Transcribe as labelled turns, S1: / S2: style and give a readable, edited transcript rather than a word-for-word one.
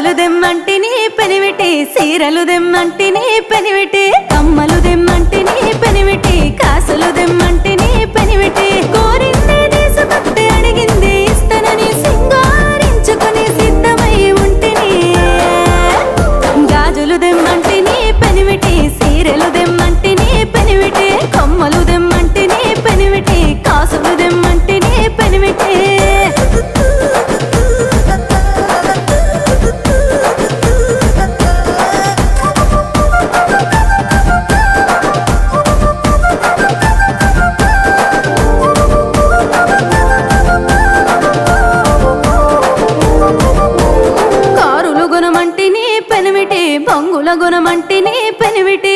S1: గాజులు దెమ్మంటిని పెనివిటి సీరలు దెమ్మంటిని పెనివిటి కమ్మలు దెమ్మంటిని పెనివిటి కాసులు దెమ్మంటిని పెనివిటి కోరిందే తీసుకొస్తే అడిగింది ఇస్తానని సింగారించుకొని సిద్ధమై ఉంటిని గాజులు దెమ్మంటిని పెనివిటి సీరలు దెమ్మంటిని పెనివిటి కమ్మలు దెమ్మంటిని పెనివిటి కాసులు దెమ్మంటిని పెనివిటి కారులు గుణమంటిని పెనివిటి బంగుల గుణమంటిని పెనివిటి